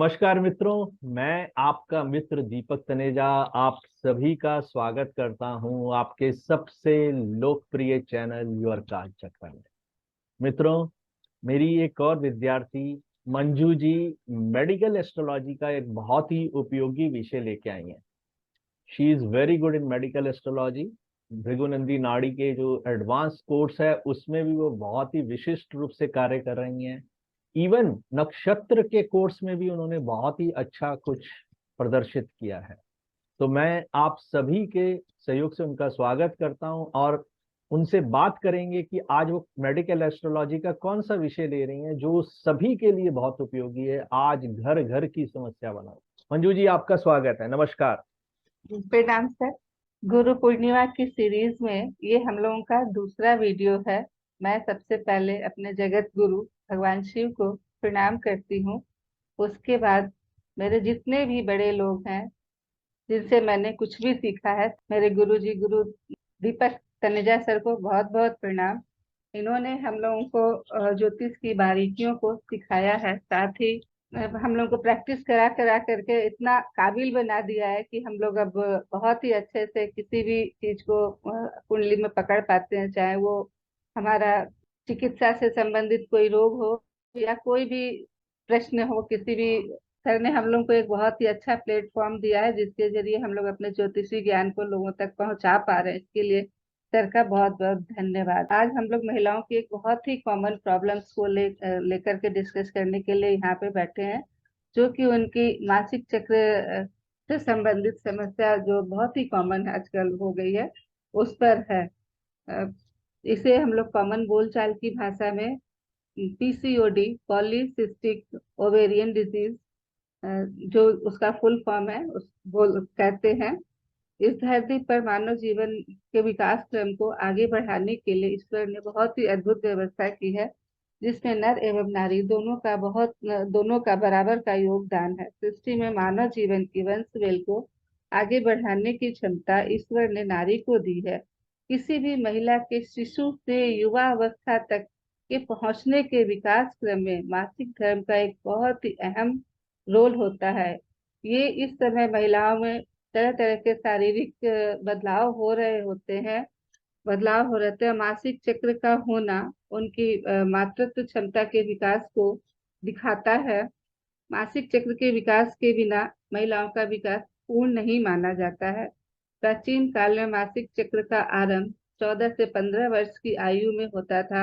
नमस्कार मित्रों। मैं आपका मित्र दीपक तनेजा आप सभी का स्वागत करता हूं आपके सबसे लोकप्रिय चैनल योर काज चक्र में। मित्रों, मेरी एक और विद्यार्थी मंजू जी मेडिकल एस्ट्रोलॉजी का एक बहुत ही उपयोगी विषय लेके आई हैं। She is very good in medical astrology. Bhrigunandi Nadi के जो एडवांस कोर्स है उसमें भी वो बहुत ही विशिष्ट रूप से कार्य कर रही हैं। इवन नक्षत्र के कोर्स में भी उन्होंने बहुत ही अच्छा कुछ प्रदर्शित किया है। तो मैं आप सभी के सहयोग से उनका स्वागत करता हूं और उनसे बात करेंगे कि आज वो मेडिकल एस्ट्रोलॉजी का कौन सा विषय ले रही हैं जो सभी के लिए बहुत उपयोगी है, आज घर घर की समस्या बना। मंजू जी, आपका स्वागत है। नमस्कार। प्रणाम सर। गुरु पूर्णिमा की सीरीज में ये हम लोगों का दूसरा वीडियो है। मैं सबसे पहले अपने जगत गुरु भगवान शिव को प्रणाम करती हूँ। उसके बाद मेरे जितने भी बड़े लोग हैं जिनसे मैंने कुछ भी सीखा है, मेरे गुरु जी गुरु दीपक तनेजा सर को बहुत बहुत प्रणाम। इन्होंने हम लोगों को ज्योतिष की बारीकियों को सिखाया है, साथ ही हम लोग को प्रैक्टिस करा करा करके इतना काबिल बना दिया है कि हम लोग अब बहुत ही अच्छे से किसी भी चीज को कुंडली में पकड़ पाते हैं, चाहे वो हमारा चिकित्सा से संबंधित कोई रोग हो या कोई भी प्रश्न हो। किसी भी सर ने हम लोग को एक बहुत ही अच्छा प्लेटफॉर्म दिया है जिसके जरिए हम लोग अपने ज्योतिषी ज्ञान को लोगों तक पहुंचा पा रहे हैं। इसके लिए सर का बहुत बहुत धन्यवाद। आज हम लोग महिलाओं की एक बहुत ही कॉमन प्रॉब्लम्स को लेकर के डिस्कस करने के लिए यहाँ पे बैठे हैं, जो कि उनकी मासिक चक्र से संबंधित समस्या जो बहुत ही कॉमन आजकल हो गई है उस पर है। अ, इसे हम लोग कॉमन बोलचाल की भाषा में पीसीओडी, पॉलीसिस्टिक ओवेरियन डिजीज, जो उसका फुल फॉर्म है उस बोल कहते हैं। इस धरती पर मानव जीवन के विकास क्रम को आगे बढ़ाने के लिए ईश्वर ने बहुत ही अद्भुत व्यवस्था की है, जिसमें नर एवं नारी दोनों का बराबर का योगदान है। सृष्टि में मानव जीवन की वंश वेल को आगे बढ़ाने की क्षमता ईश्वर ने नारी को दी है। किसी भी महिला के शिशु से युवा अवस्था तक के पहुंचने के विकास क्रम में मासिक धर्म का एक बहुत ही अहम रोल होता है। ये इस समय महिलाओं में तरह तरह के शारीरिक बदलाव हो रहते हैं। मासिक चक्र का होना उनकी मातृत्व क्षमता के विकास को दिखाता है। मासिक चक्र के विकास के बिना महिलाओं का विकास पूर्ण नहीं माना जाता है। प्राचीन काल में मासिक चक्र का आरंभ 14 से 15 वर्ष की आयु में होता था।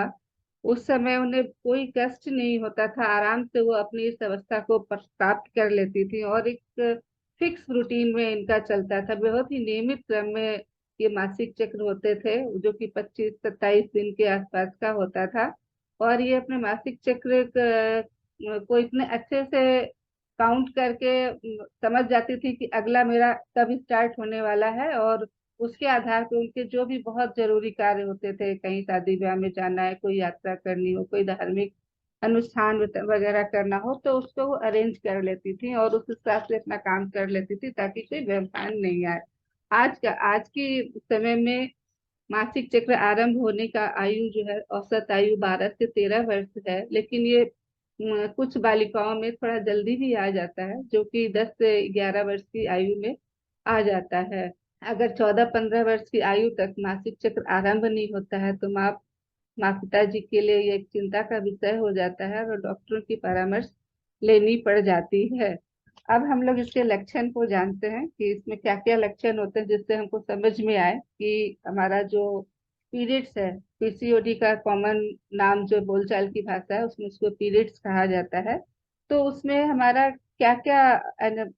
उस समय उन्हें कोई कष्ट नहीं होता था, आराम से वो अपनी इस अवस्था को प्राप्त कर लेती थी और एक फिक्स रूटीन में इनका चलता था। बहुत ही नियमित क्रम में ये मासिक चक्र होते थे, जो कि 25-27 दिन के आसपास का होता था। और ये अपने मासिक चक्र को इतने अच्छे से काउंट करके समझ जाती थी कि अगला मेरा कब स्टार्ट होने वाला है, और उसके आधार पे उनके जो भी बहुत जरूरी कार्य होते थे, कहीं शादी ब्याह में जाना है, कोई यात्रा करनी हो, कोई धार्मिक अनुष्ठान वगैरह करना हो, तो उसको वो अरेंज कर लेती थी और उस हिसाब से अपना काम कर लेती थी ताकि कोई व्यवधान नहीं आए। आज की समय में मासिक चक्र आरंभ होने का आयु जो है, औसत आयु 12 से 13 वर्ष है, लेकिन ये कुछ बालिकाओं में थोड़ा जल्दी भी आ जाता है, जो कि 10 से 11 वर्ष की आयु में आ जाता है। अगर 14-15 वर्ष की आयु तक मासिक चक्र आरंभ नहीं होता है तो माँ पिताजी के लिए ये एक चिंता का विषय हो जाता है और डॉक्टरों की परामर्श लेनी पड़ जाती है। अब हम लोग इसके लक्षण को जानते हैं कि इसमें क्या क्या लक्षण होते हैं, जिससे हमको समझ में आए कि हमारा जो पीरियड्स है, पीसीओडी का कॉमन नाम जो बोलचाल की भाषा है उसमें उसको पीरियड्स कहा जाता है। तो उसमें हमारा क्या क्या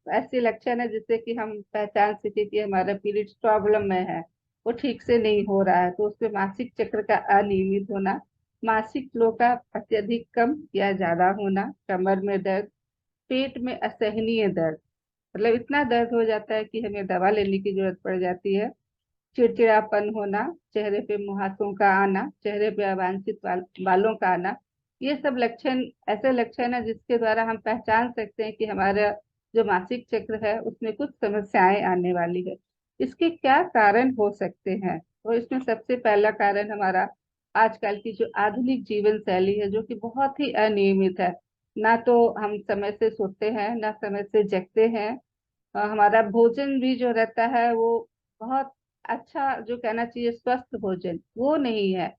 ऐसे लक्षण है जिससे कि हम पहचान सके कि हमारा पीरियड्स प्रॉब्लम में है, वो ठीक से नहीं हो रहा है। तो उसमें मासिक चक्र का अनियमित होना, मासिक फ्लो का अत्यधिक कम या ज्यादा होना, कमर में दर्द, पेट में असहनीय दर्द, मतलब इतना दर्द हो जाता है कि हमें दवा लेने की जरूरत पड़ जाती है, चिड़चिड़ापन होना, चेहरे पे मुहासों का आना, चेहरे पे अवांछित बालों का आना, ये सब लक्षण ऐसे लक्षण है जिसके द्वारा हम पहचान सकते हैं कि हमारा जो मासिक चक्र है उसमें कुछ समस्याएं आने वाली है। इसके क्या कारण हो सकते हैं? तो इसमें सबसे पहला कारण हमारा आजकल की जो आधुनिक जीवन शैली है, जो कि बहुत ही अनियमित है। ना तो हम समय से सोते हैं ना समय से जगते हैं। हमारा भोजन भी जो रहता है वो बहुत अच्छा, जो कहना चाहिए स्वस्थ भोजन, वो नहीं है।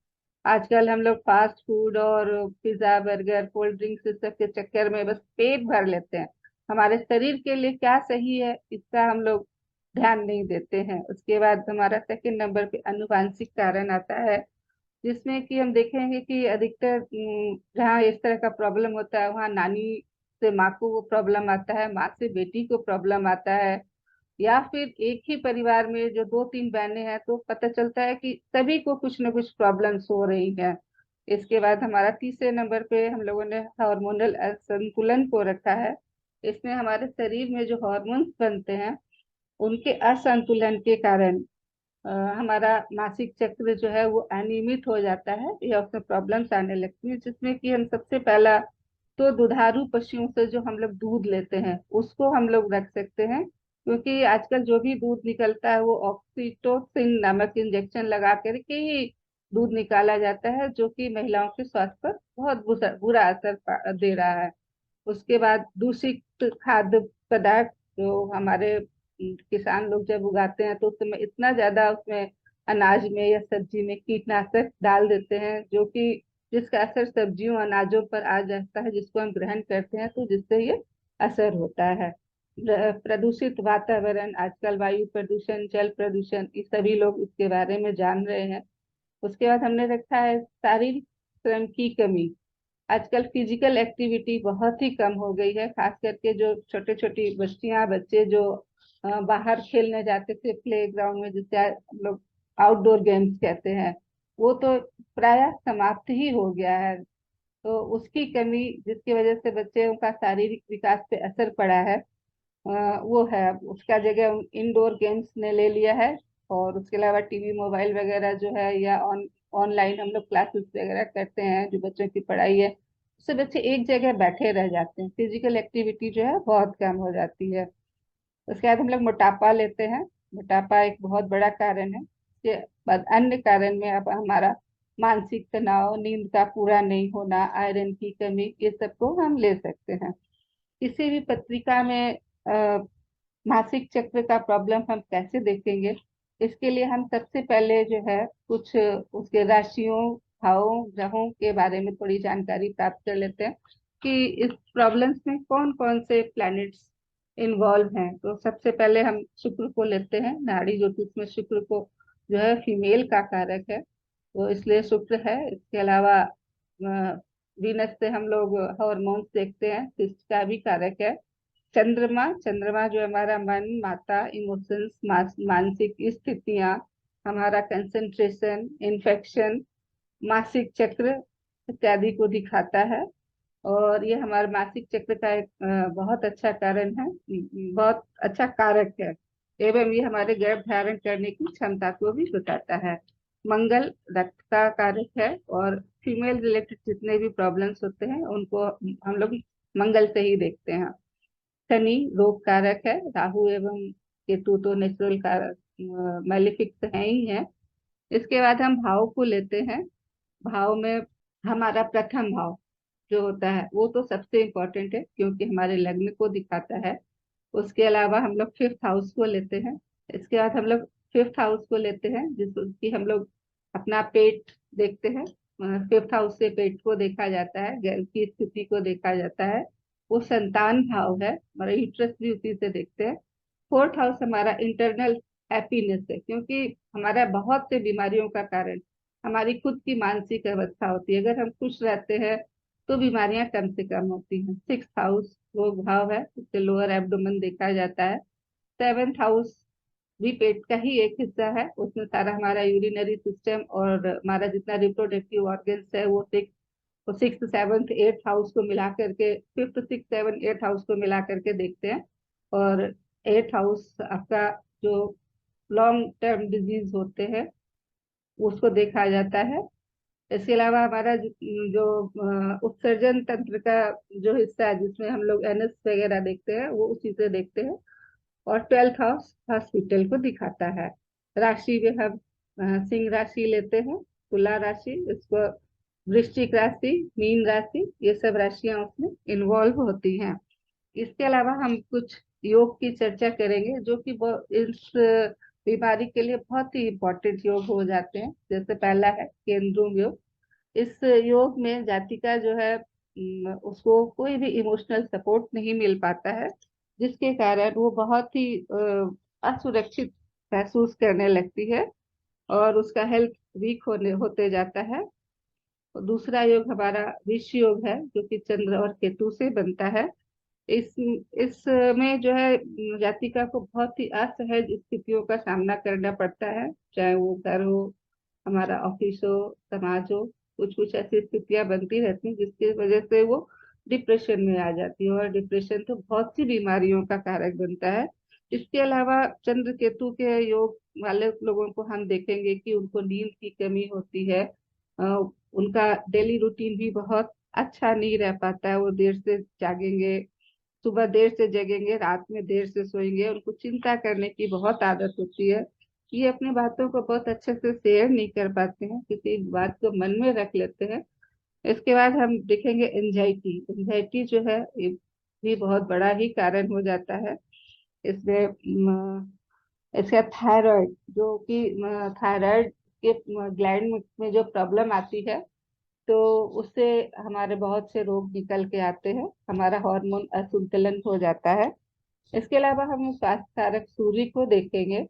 आजकल हम लोग फास्ट फूड और पिज्जा बर्गर कोल्ड ड्रिंक्स इस सब के चक्कर में बस पेट भर लेते हैं। हमारे शरीर के लिए क्या सही है इसका हम लोग ध्यान नहीं देते हैं। उसके बाद हमारा सेकंड नंबर पे आनुवांशिक कारण आता है, जिसमें कि हम देखेंगे कि अधिकतर जहाँ इस तरह का प्रॉब्लम होता है वहाँ नानी से माँ को वो प्रॉब्लम आता है, माँ से बेटी को प्रॉब्लम आता है, या फिर एक ही परिवार में जो दो तीन बहनें हैं तो पता चलता है कि सभी को कुछ न कुछ प्रॉब्लम्स हो रही हैं। इसके बाद हमारा तीसरे नंबर पे हम लोगों ने हार्मोनल असंतुलन को रखा है। इसमें हमारे शरीर में जो हार्मोन्स बनते हैं उनके असंतुलन के कारण अ, हमारा मासिक चक्र जो है वो अनियमित हो जाता है या उसमें प्रॉब्लम्स आने लगती है, जिसमें कि हम सबसे पहला तो दुधारू पशुओं से जो हम लोग दूध लेते हैं उसको हम लोग रख सकते हैं, क्योंकि आजकल जो भी दूध निकलता है वो ऑक्सीटोसिन नामक इंजेक्शन लगा करके ही दूध निकाला जाता है, जो कि महिलाओं के स्वास्थ्य पर बहुत बुरा असर दे रहा है। उसके बाद दूषित खाद्य पदार्थ जो हमारे किसान लोग जब उगाते हैं तो उस समय इतना ज्यादा उसमें अनाज में या सब्जी में कीटनाशक डाल देते हैं, जो कि जिसका असर सब्जियों अनाजों पर आ जाता है, जिसको हम ग्रहण करते हैं तो जिससे ये असर होता है। प्रदूषित वातावरण, आजकल वायु प्रदूषण जल प्रदूषण, ये सभी लोग इसके बारे में जान रहे हैं। उसके बाद हमने रखा है शारीरिक श्रम की कमी। आजकल फिजिकल एक्टिविटी बहुत ही कम हो गई है, खास करके जो छोटे छोटी बच्चियां बच्चे जो बाहर खेलने जाते थे प्ले ग्राउंड में, जिसे हम लोग आउटडोर गेम्स कहते हैं, वो तो प्रायः समाप्त ही हो गया है। तो उसकी कमी जिसकी वजह से बच्चों का शारीरिक विकास पे असर पड़ा है, वो है। उसका जगह इंडोर गेम्स ने ले लिया है। और उसके अलावा टीवी मोबाइल वगैरह जो है, या ऑनलाइन हम लोग क्लासेस वगैरह करते हैं जो बच्चों की पढ़ाई है, उससे बच्चे एक जगह बैठे रह जाते हैं, फिजिकल एक्टिविटी जो है बहुत कम हो जाती है। उसके बाद हम लोग मोटापा लेते हैं। मोटापा एक बहुत बड़ा कारण है। इसके बाद अन्य कारण में अब हमारा मानसिक तनाव, नींद का पूरा नहीं होना, आयरन की कमी, ये सबको हम ले सकते हैं। किसी भी पत्रिका में मासिक चक्र का प्रॉब्लम हम कैसे देखेंगे, इसके लिए हम सबसे पहले जो है कुछ उसके राशियों, भावों, ग्रहों के बारे में थोड़ी जानकारी प्राप्त कर लेते हैं कि इस प्रॉब्लम्स में कौन कौन से प्लैनेट्स इन्वॉल्व हैं। तो सबसे पहले हम शुक्र को लेते हैं। नाड़ी ज्योतिष में शुक्र को जो है फीमेल का कारक है, तो इसलिए शुक्र है। इसके अलावा वीनस से हम लोग हार्मोन्स देखते हैं, तो इसका भी कारक है। चंद्रमा, चंद्रमा जो हमारा मन, माता, इमोशंस, मानसिक स्थितियां, हमारा कंसंट्रेशन, इन्फेक्शन, मासिक चक्र इत्यादि को दिखाता है। और ये हमारे मासिक चक्र का एक बहुत अच्छा कारण है, बहुत अच्छा कारक है। एवं ये हमारे गर्भ धारण करने की क्षमता को भी बताता है। मंगल रक्त का कारक है, और फीमेल रिलेटेड जितने भी प्रॉब्लम्स होते हैं उनको हम लोग मंगल से ही देखते हैं। शनि रोग कारक है। राहु एवं केतु तो नेचुरल कारक मैलिफिक्स है ही है। इसके बाद हम भाव को लेते हैं। भाव में हमारा प्रथम भाव जो होता है वो तो सबसे इम्पोर्टेंट है, क्योंकि हमारे लग्न को दिखाता है। उसके अलावा हम लोग फिफ्थ हाउस को लेते हैं। इसके बाद हम लोग फिफ्थ हाउस को लेते हैं जिसकी हम लोग अपना पेट देखते हैं। फिफ्थ हाउस से पेट को देखा जाता है, गर्भ की स्थिति को देखा जाता है। वो संतान भाव है, हमारा यूट्रस भी उसी से देखते हैं। फोर्थ हाउस हमारा इंटरनल हैप्पीनेस है, क्योंकि हमारा बहुत से बीमारियों का कारण हमारी खुद की मानसिक अवस्था होती है। अगर हम खुश रहते हैं तो बीमारियां कम से कम होती हैं। सिक्स हाउस रोग भाव है, उससे लोअर एब्डोमेन देखा जाता है। सेवेंथ हाउस भी पेट का ही एक हिस्सा है, उसमें सारा हमारा यूरिनरी सिस्टम और हमारा जितना रिप्रोडक्टिव ऑर्गन्स है वो सिक्स सेवन्थ एट्थ हाउस को मिला करके, fifth six seven eighth house को मिला करके देखते हैं। और एट्थ हाउस आपका जो लॉन्ग टर्म डिजीज होते हैं उसको देखा जाता है। इसके अलावा हमारा जो उत्सर्जन तंत्र का जो हिस्सा है, जिसमें हम लोग एनएस वगैरह देखते हैं, वो उसी से देखते हैं। और ट्वेल्थ हाउस हॉस्पिटल को दिखाता है। राशि में हम सिंह राशि लेते हैं, तुला राशि, इसको वृश्चिक राशि, मीन राशि, ये सब राशियां उसमें इन्वॉल्व होती हैं। इसके अलावा हम कुछ योग की चर्चा करेंगे जो कि इस बीमारी के लिए बहुत ही इम्पोर्टेंट योग हो जाते हैं। जैसे पहला है केंद्रुम योग। इस योग में जातिका जो है उसको कोई भी इमोशनल सपोर्ट नहीं मिल पाता है, जिसके कारण वो बहुत ही असुरक्षित महसूस करने लगती है और उसका हेल्थ वीक होने होते जाता है। और दूसरा योग हमारा विष योग है जो कि चंद्र और केतु से बनता है। इस में जो है जातिका को बहुत ही असहज स्थितियों का सामना करना पड़ता है, चाहे वो घर हो, हमारा ऑफिस हो, समाज हो। कुछ कुछ ऐसी स्थितियां बनती रहती हैं जिसकी वजह से वो डिप्रेशन में आ जाती है, और डिप्रेशन तो बहुत सी बीमारियों का कारक बनता है। इसके अलावा चंद्र केतु के योग वाले लोगों को हम देखेंगे कि उनको नींद की कमी होती है। उनका डेली रूटीन भी बहुत अच्छा नहीं रह पाता है, वो देर से जागेंगे, सुबह देर से जगेंगे, रात में देर से सोएंगे। उनको चिंता करने की बहुत आदत होती है, ये अपनी बातों को बहुत अच्छे से शेयर नहीं कर पाते हैं, किसी बात को मन में रख लेते हैं। इसके बाद हम देखेंगे एंजाइटी। एंजाइटी जो है ये भी बहुत बड़ा ही कारण हो जाता है। इसमें इसका थायराइड, जो कि थायराइड के ग्लैंड में जो प्रॉब्लम आती है, तो उससे हमारे बहुत से रोग निकल के आते हैं, हमारा हार्मोन असंतुलन हो जाता है। इसके अलावा हम स्वास्थ्य कारक सूर्य को देखेंगे,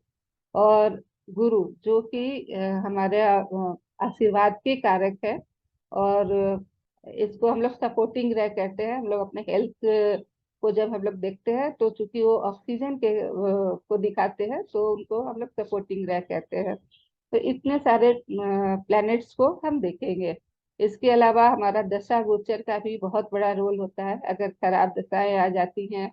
और गुरु जो कि हमारे आशीर्वाद के कारक है। और इसको हम लोग सपोर्टिंग ग्रह कहते हैं। हम लोग अपने हेल्थ को जब हम लोग देखते हैं तो चूंकि वो ऑक्सीजन के को दिखाते हैं, तो उनको हम लोग सपोर्टिंग ग्रह कहते हैं। तो इतने सारे प्लैनेट्स को हम देखेंगे। इसके अलावा हमारा दशा गोचर का भी बहुत बड़ा रोल होता है। अगर खराब दशाएं आ जाती हैं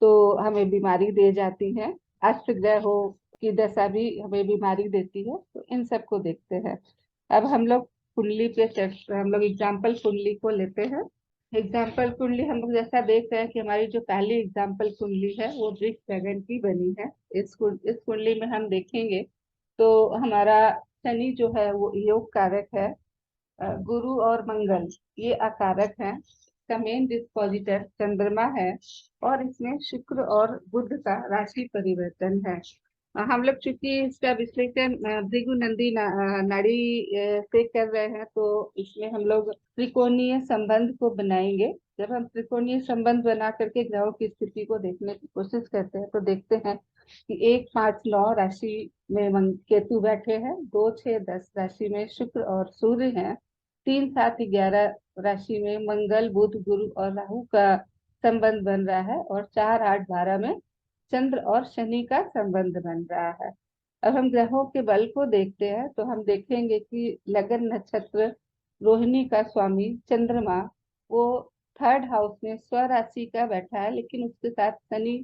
तो हमें बीमारी दे जाती हैं। अष्ट ग्रह हो की दशा भी हमें बीमारी देती है। तो इन सब को देखते हैं। अब हम लोग कुंडली पे हम लोग एग्जाम्पल कुंडली को लेते हैं। एग्जाम्पल कुंडली हम लोग जैसा देख रहे हैं कि हमारी जो पहली एग्जाम्पल कुंडली है वो वृष लगन की बनी है। इस कुंडली में हम देखेंगे तो हमारा शनि जो है वो योग कारक है। गुरु और मंगल ये अकारक हैं। इसका मेन डिस्पोजिटर चंद्रमा है, और इसमें शुक्र और बुध का राशि परिवर्तन है। हम लोग चूंकि इसका विश्लेषण भृगु नंदी नाड़ी से कर रहे हैं, तो इसमें हम लोग त्रिकोणीय संबंध को बनाएंगे। जब हम त्रिकोणीय संबंध बना करके ग्रहों की स्थिति को देखने की कोशिश करते हैं तो देखते हैं कि 1, 5, 9 राशि में केतु बैठे हैं, 2, 6, 10 राशि में शुक्र और सूर्य हैं, 3, 7, 11 राशि में मंगल, बुध, गुरु और राहु का संबंध बन रहा है, और 4, 8, 12 में चंद्र और शनि का संबंध बन रहा है। अब हम ग्रहों के बल को देखते हैं तो हम देखेंगे कि लगन नक्षत्र रोहिणी का स्वामी चंद्रमा वो थर्ड हाउस में स्वराशि का बैठा है, लेकिन उसके साथ शनि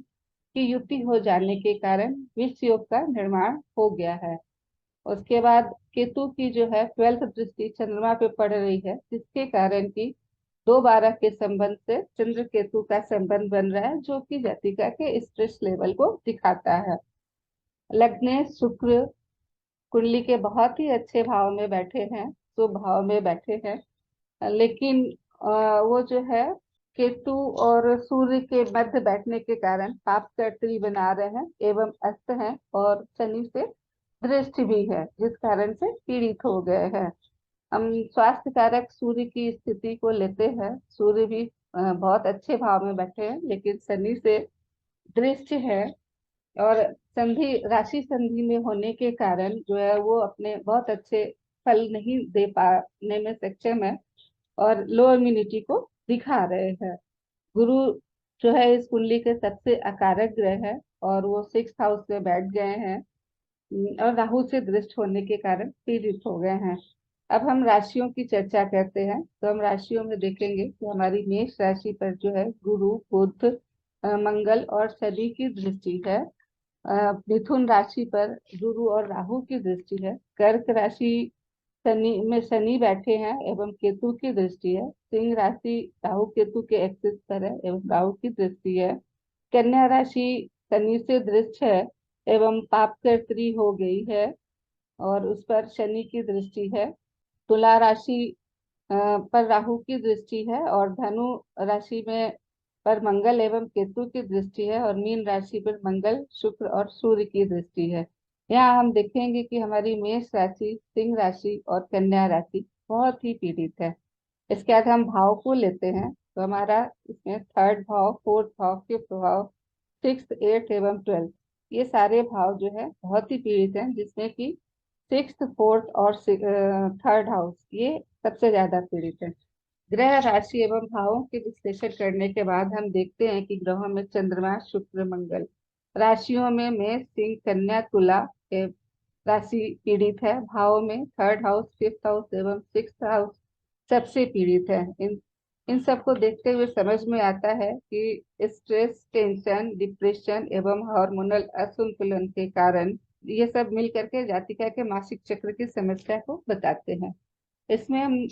की युति हो जाने के कारण विष योग का निर्माण हो गया है। उसके बाद केतु की जो है 12th दृष्टि चंद्रमा पे पड़ रही है, जिसके कारण की 2, 12 के संबंध से चंद्र केतु का संबंध बन रहा है, जो कि जातिका के स्ट्रेस लेवल को दिखाता है। लग्न शुक्र कुंडली के बहुत ही अच्छे भाव में बैठे हैं, शुभ भाव में बैठे हैं, लेकिन वो जो है केतु और सूर्य के मध्य बैठने के कारण पाप का ट्री बना रहे हैं एवं अस्त हैं, और शनि से दृष्टि भी है, जिस कारण से पीड़ित हो गए हैं। हम स्वास्थ्य कारक सूर्य की स्थिति को लेते हैं। सूर्य भी बहुत अच्छे भाव में बैठे हैं, लेकिन शनि से दृष्टि है, और संधि राशि संधि में होने के कारण जो है वो अपने बहुत अच्छे फल नहीं दे पाने में सक्षम है, और लो इम्यूनिटी को दिखा रहे हैं। गुरु जो है इस कुंडली के सबसे अकारक ग्रह है, और वो 6th हाउस में बैठ गए हैं, और राहु से दृष्ट होने के कारण पीड़ित हो गए हैं। अब हम राशियों की चर्चा करते हैं, तो हम राशियों में देखेंगे कि हमारी मेष राशि पर जो है गुरु, बुध, मंगल और शनि की दृष्टि है। मिथुन राशि पर गुरु और राहु की दृष्टि है। कर्क राशि शनि बैठे हैं एवं केतु की दृष्टि है। सिंह राशि राहु केतु के एक्सिस पर है एवं राहु की दृष्टि है। कन्या राशि शनि से दृष्ट है एवं पापकर्त्री हो गई है, और उस पर शनि की दृष्टि है। तुला राशि पर राहु की दृष्टि है, और धनु राशि में पर मंगल एवं केतु की दृष्टि है, और मीन राशि पर मंगल, शुक्र और सूर्य की दृष्टि है। यहाँ हम देखेंगे कि हमारी मेष राशि, सिंह राशि और कन्या राशि बहुत ही पीड़ित है। इसके बाद हम भाव को लेते हैं, तो हमारा इसमें थर्ड भाव, फोर्थ भाव, फिफ्थ भाव, सिक्स, एट एवं 12 ये सारे भाव जो है बहुत ही पीड़ित हैं, जिसमें कि सिक्स, फोर्थ और थर्ड हाउस ये सबसे ज्यादा पीड़ित है। ग्रह राशि एवं भावों के विश्लेषण करने के बाद हम देखते हैं कि ग्रहों में चंद्रमा, शुक्र, मंगल, राशियों में मेष, सिंह, कन्या, तुला राशि पीड़ित है। भावों में थर्ड हाउस, फिफ्थ हाउस एवं सिक्स हाउस सबसे पीड़ित है। इन सबको देखते हुए समझ में आता है कि स्ट्रेस, टेंशन, डिप्रेशन एवं हार्मोनल असंतुलन के कारण ये सब मिल करके जातिका के मासिक चक्र की समस्या को बताते हैं। इसमें हम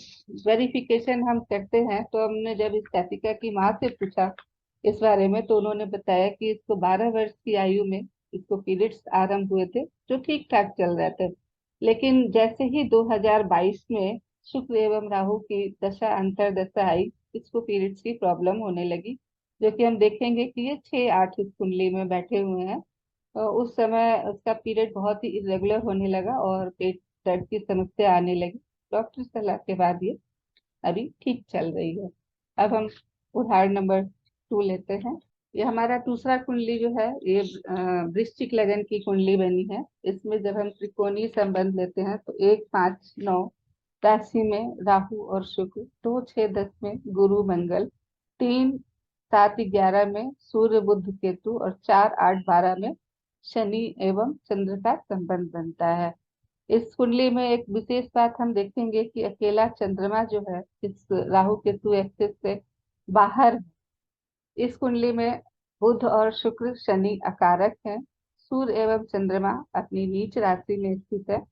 वेरिफिकेशन हम करते हैं, तो हमने जब इस जातिका की माँ से पूछा इस बारे में, तो उन्होंने बताया कि इसको 12 वर्ष की आयु में इसको पीरियड्स आरंभ हुए थे, जो ठीक ठाक चल रहे थे। लेकिन जैसे ही 2022 में शुक्र एवं राहु की दशा अंतर दशा आई, इसको पीरियड्स की प्रॉब्लम होने लगी, जो कि हम देखेंगे कि ये 6-8 इस कुंडली में बैठे हुए हैं। उस समय उसका पीरियड बहुत ही इरेगुलर होने लगा और पेट दर्द की समस्या आने लगी। डॉक्टर सलाह के बाद ये अभी ठीक चल रही है। अब हम उदाहरण नंबर 2 लेते हैं। ये हमारा दूसरा कुंडली जो है, ये वृश्चिक लगन की कुंडली बनी है। इसमें जब हम त्रिकोणीय संबंध लेते हैं, तो 1, 5, 9 राशि में राहु और शुक्र, 2, 6, 10 में गुरु, मंगल, 3, 7, 11 में सूर्य, बुध, केतु, और 4, 8, 12 में शनि एवं चंद्र का संबंध बनता है। इस कुंडली में एक विशेष बात हम देखेंगे कि अकेला चंद्रमा जो है इस राहु केतु एक्सिस से बाहर है। इस कुंडली में बुध और शुक्र, शनि अकारक हैं। सूर्य एवं चंद्रमा अपनी नीच राशि में स्थित है।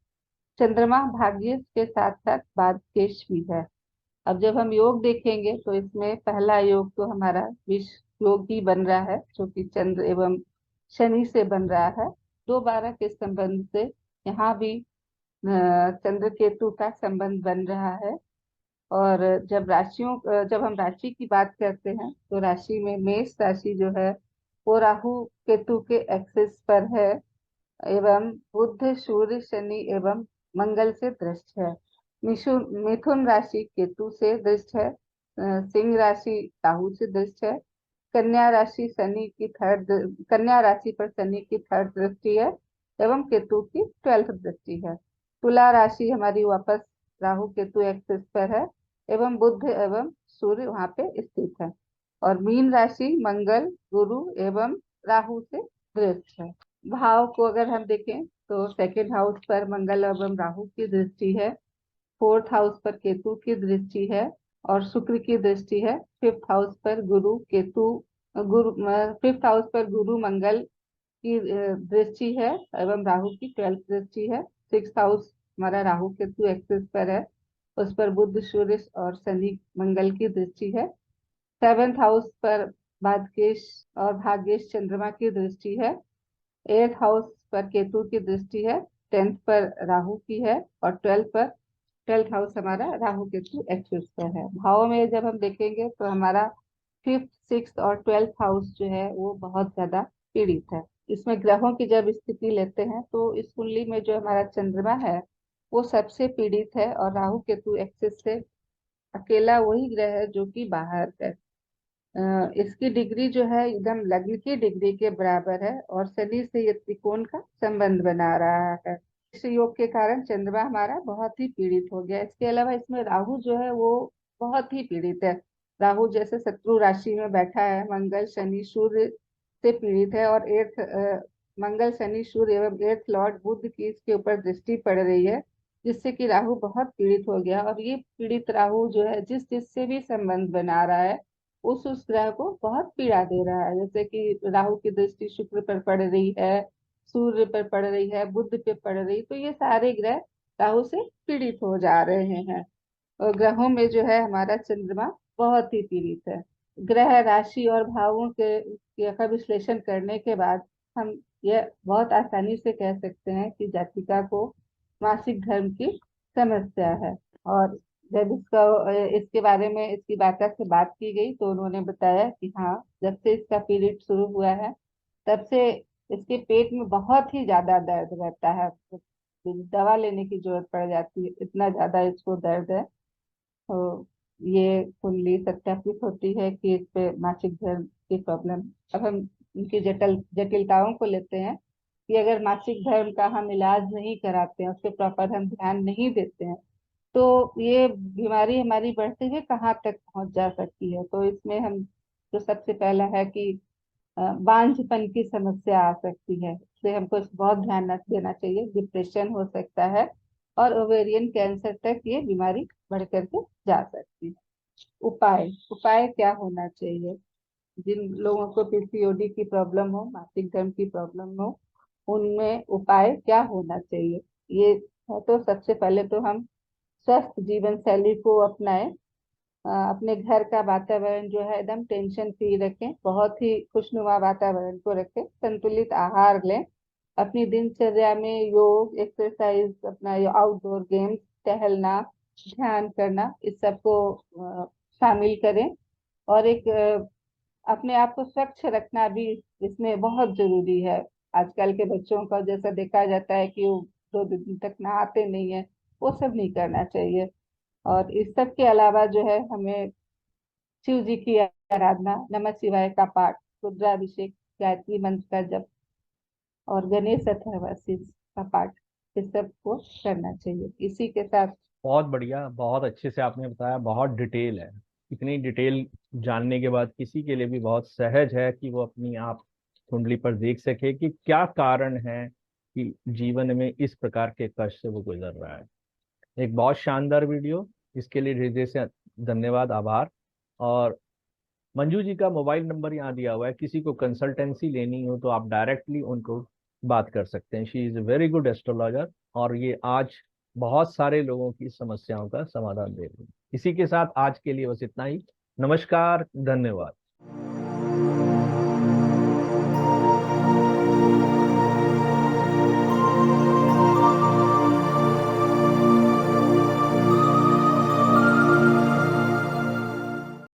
चंद्रमा भाग्येश के साथ साथ बाधकेश भी है। अब जब हम योग देखेंगे, तो इसमें पहला योग तो हमारा विश्व योग ही बन रहा है, जो कि चंद्र एवं शनि से बन रहा है। 2-12 के संबंध से यहाँ भी चंद्र केतु का संबंध बन रहा है। और जब हम राशि की बात करते हैं, तो राशि में मेष राशि जो है वो राहु केतु के एक्सिस पर है, एवं बुध, सूर्य, शनि एवं मंगल से दृष्ट है। मिथुन राशि केतु से दृष्ट है। सिंह राशि राहु से दृष्ट है। कन्या राशि पर शनि की थर्ड दृष्टि है, एवं केतु की 12th दृष्टि है। तुला राशि हमारी वापस राहु केतु एक्सिस पर है, एवं बुध एवं सूर्य वहां पे स्थित है। और मीन राशि मंगल, गुरु एवं राहु से दृष्ट है। भाव को अगर हम देखें, तो सेकंड हाउस पर मंगल एवं राहु की दृष्टि है। फोर्थ हाउस पर केतु की दृष्टि है और शुक्र की दृष्टि है। फिफ्थ हाउस पर फिफ्थ हाउस पर गुरु मंगल की दृष्टि है, एवं राहु की 12th दृष्टि है। सिक्स हाउस हमारा राहु केतु एक्सिस पर है, उस पर बुध, सूर्य और शनि मंगल की दृष्टि है। सेवेंथ हाउस पर भाग्येश और भाग्येश चंद्रमा की दृष्टि है। 8th हाउस पर केतु की दृष्टि है। 10th पर राहु की है, और 12th हाउस हमारा राहु केतु एक्सिस पर है। भाव में जब हम देखेंगे, तो हमारा 5th, 6th और 12th हाउस जो है वो बहुत ज्यादा पीड़ित है। इसमें ग्रहों की जब स्थिति लेते हैं, तो इस कुंडली में जो हमारा चंद्रमा है वो सबसे पीड़ित है, और राहु केतु एक्सिस से अकेला वही ग्रह है जो कि बाहर है। इसकी डिग्री जो है एकदम लग्न की डिग्री के बराबर है, और शनि से ये त्रिकोण का संबंध बना रहा है। इस योग के कारण चंद्रमा हमारा बहुत ही पीड़ित हो गया। इसके अलावा इसमें राहु जो है वो बहुत ही पीड़ित है। राहु जैसे शत्रु राशि में बैठा है। मंगल, शनि, सूर्य से पीड़ित है, और मंगल, शनि, सूर्य एवं 8th लॉर्ड बुध की इसके ऊपर दृष्टि पड़ रही है, जिससे कि राहु बहुत पीड़ित हो गया। और ये पीड़ित राहु जो है जिससे भी संबंध बना रहा है, उस ग्रह को बहुत पीड़ा दे रहा है। जैसे कि राहु की दृष्टि शुक्र पर पड़ रही है, सूर्य पर पड़ रही है, बुध पे पड़ रही, तो ये सारे ग्रह राहु से पीड़ित हो जा रहे हैं। और ग्रहों में जो है हमारा चंद्रमा बहुत ही पीड़ित है। ग्रह, राशि और भावों का विश्लेषण करने के बाद हम यह बहुत आसानी से कह सकते हैं कि जातिका को मासिक धर्म की समस्या है। और जब इसके बारे में इसकी माता से बात की गई तो उन्होंने बताया कि हाँ, जब से इसका पीरियड शुरू हुआ है तब से इसके पेट में बहुत ही ज्यादा दर्द रहता है, तो दवा लेने की जरूरत पड़ जाती है, इतना ज्यादा इसको दर्द है। तो ये कुंडली सत्यापित होती है कि इस पे मासिक धर्म की प्रॉब्लम। अब हम इनकी जटिलताओं को लेते हैं कि अगर मासिक धर्म का हम इलाज नहीं कराते हैं, उस पर प्रॉपर हम ध्यान नहीं देते हैं, तो ये बीमारी हमारी बढ़ते हुए कहाँ तक पहुंच जा सकती है। तो इसमें हम जो सबसे पहला है कि बांझपन की समस्या आ सकती है, इसलिए हमको बहुत ध्यान देना चाहिए। डिप्रेशन हो सकता है और ओवेरियन कैंसर तक ये बीमारी बढ़ करके जा सकती है। उपाय उपाय क्या होना चाहिए? जिन लोगों को पीसीओडी की प्रॉब्लम हो, मासिक धर्म की प्रॉब्लम हो, उनमें उपाय क्या होना चाहिए? ये है तो सबसे पहले तो हम स्वस्थ जीवन शैली को अपनाएं। अपने घर का वातावरण जो है एकदम टेंशन फ्री रखें, बहुत ही खुशनुमा वातावरण को रखें, संतुलित आहार लें, अपनी दिनचर्या में योग, एक्सरसाइज, अपना आउटडोर गेम्स, टहलना, ध्यान करना, इस सबको शामिल करें। और एक अपने आप को स्वच्छ रखना भी इसमें बहुत जरूरी है। आजकल के बच्चों का जैसा देखा जाता है कि वो 2 दिन तक नहाते नहीं है, वो सब नहीं करना चाहिए। और इस सब के अलावा जो है हमें शिव जी की आराधना, नमः शिवाय का पाठ, रुद्राभिषेक, गायत्री मंत्र का जप और गणेश अथर्वशीष का पाठ, इस सब को करना चाहिए। इसी के साथ बहुत बढ़िया, बहुत अच्छे से आपने बताया, बहुत डिटेल है। इतनी डिटेल जानने के बाद किसी के लिए भी बहुत सहज है कि वो अपनी आप कुंडली पर देख सके कि क्या कारण है कि जीवन में इस प्रकार के कष्ट से वो गुजर रहा है। एक बहुत शानदार वीडियो, इसके लिए हृदय से धन्यवाद, आभार। और मंजू जी का मोबाइल नंबर यहाँ दिया हुआ है, किसी को कंसल्टेंसी लेनी हो तो आप डायरेक्टली उनको बात कर सकते हैं। She is a very good astrologer और ये आज बहुत सारे लोगों की समस्याओं का समाधान दे रही है। इसी के साथ आज के लिए बस इतना ही। नमस्कार, धन्यवाद।